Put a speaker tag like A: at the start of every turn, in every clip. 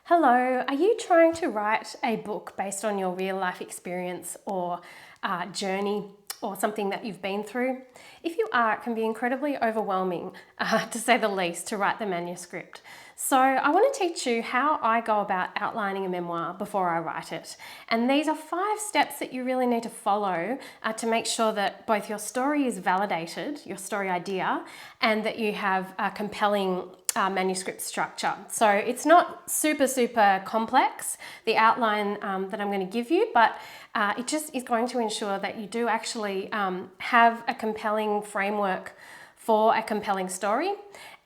A: Hello, are you trying to write a book based on your real life experience or journey or something that you've been through? If you are, it can be incredibly overwhelming, to say the least, to write the manuscript. So I want to teach you how I go about outlining a memoir before I write it. And these are 5 steps that you really need to follow to make sure that both your story is validated, your story idea, and that you have a compelling manuscript structure. So it's not super complex, the outline that I'm going to give you, but it just is going to ensure that you do actually have a compelling framework for a compelling story,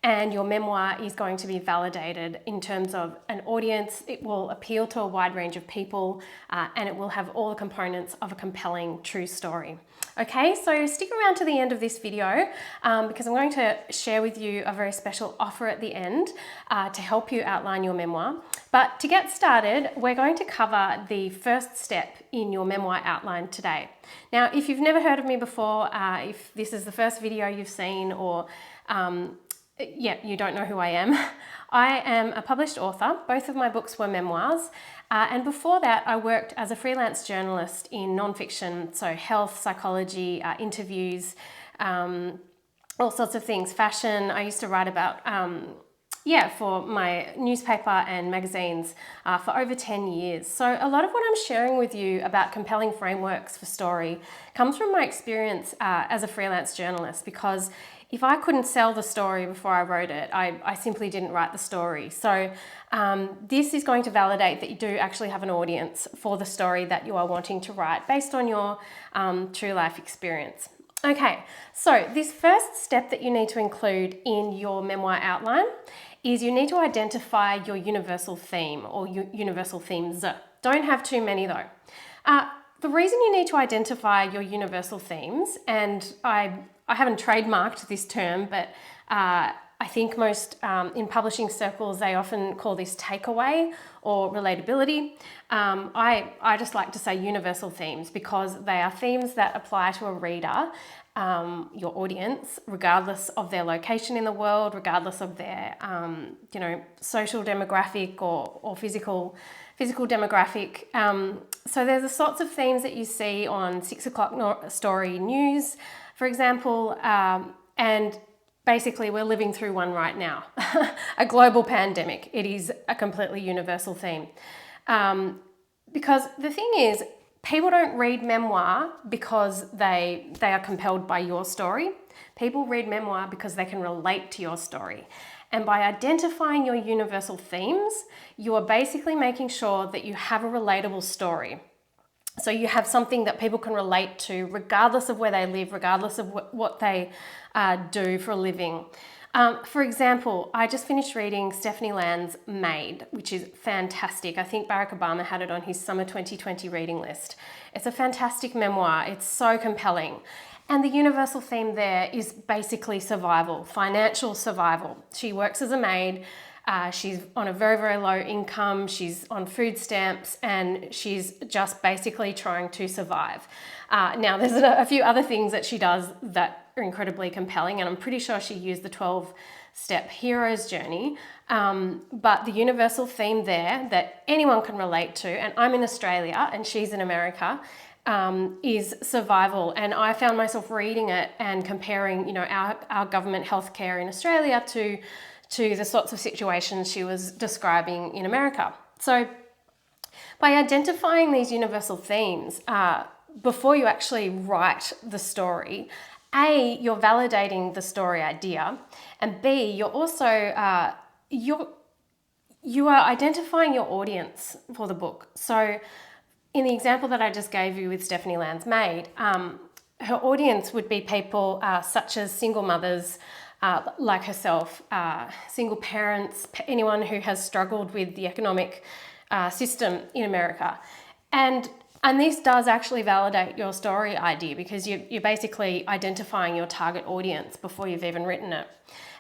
A: and your memoir is going to be validated in terms of an audience. It will appeal to a wide range of people, and it will have all the components of a compelling true story. Okay, so stick around to the end of this video because I'm going to share with you a very special offer at the end to help you outline your memoir. But to get started, we're going to cover the first step in your memoir outline today. Now, if you've never heard of me before, if this is the first video you've seen, or you don't know who I am. I am a published author. Both of my books were memoirs. And before that, I worked as a freelance journalist in nonfiction, so health, psychology, interviews, all sorts of things, fashion. I used to write about, for my newspaper and magazines for over 10 years. So a lot of what I'm sharing with you about compelling frameworks for story comes from my experience as a freelance journalist, because if I couldn't sell the story before I wrote it, I simply didn't write the story. So this is going to validate that you do actually have an audience for the story that you are wanting to write based on your true life experience. Okay, so this first step that you need to include in your memoir outline is you need to identify your universal theme or universal themes. Don't have too many though. The reason you need to identify your universal themes, and I haven't trademarked this term, but I think most in publishing circles, they often call this takeaway or relatability. I just like to say universal themes because they are themes that apply to a reader, your audience, regardless of their location in the world, regardless of their social demographic or physical demographic. So there's the sorts of themes that you see on 6 o'clock story news, for example, and basically we're living through one right now, a global pandemic. It is a completely universal theme. Because the thing is, people don't read memoir because they are compelled by your story. People read memoir because they can relate to your story. And by identifying your universal themes, you are basically making sure that you have a relatable story. So you have something that people can relate to regardless of where they live, regardless of what they do for a living. For example, I just finished reading Stephanie Land's Made, which is fantastic. I think Barack Obama had it on his summer 2020 reading list. It's a fantastic memoir. It's so compelling. And the universal theme there is basically survival, financial survival. She works as a maid. She's on a very low income. She's on food stamps, and she's just basically trying to survive. Now, there's a few other things that she does that are incredibly compelling, and I'm pretty sure she used the 12-step hero's journey. But the universal theme there that anyone can relate to, and I'm in Australia and she's in America, is survival. And I found myself reading it and comparing, our government healthcare in Australia to the sorts of situations she was describing in America. So by identifying these universal themes, before you actually write the story, A, you're validating the story idea, and B, you're also, you are identifying your audience for the book. So in the example that I just gave you with Stephanie Land's Made, her audience would be people such as single mothers, like herself, single parents, anyone who has struggled with the economic system in America. And this does actually validate your story idea because you're basically identifying your target audience before you've even written it.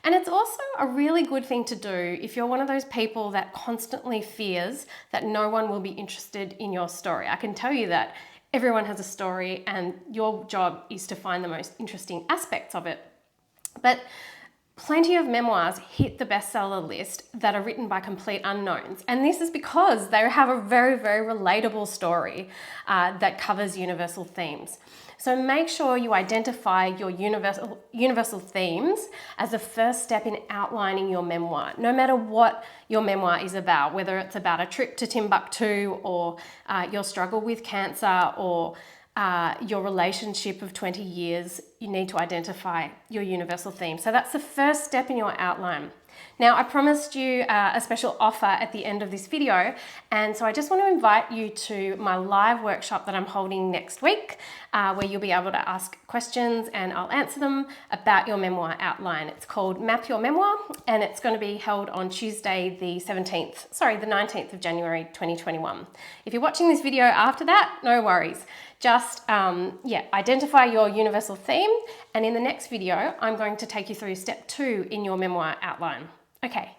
A: And it's also a really good thing to do if you're one of those people that constantly fears that no one will be interested in your story. I can tell you that everyone has a story and your job is to find the most interesting aspects of it. But Plenty of memoirs hit the bestseller list that are written by complete unknowns. And this is because they have a very, very relatable story that covers universal themes. So make sure you identify your universal themes as a first step in outlining your memoir, no matter what your memoir is about, whether it's about a trip to Timbuktu or your struggle with cancer or your relationship of 20 years, you need to identify your universal theme. So that's the first step in your outline. Now, I promised you a special offer at the end of this video, and so I just want to invite you to my live workshop that I'm holding next week, where you'll be able to ask questions and I'll answer them about your memoir outline. It's called Map Your Memoir, and it's going to be held on Tuesday, the 19th of January 2021. If you're watching this video after that, no worries. Just identify your universal theme, and in the next video, I'm going to take you through step 2 in your memoir outline. Okay,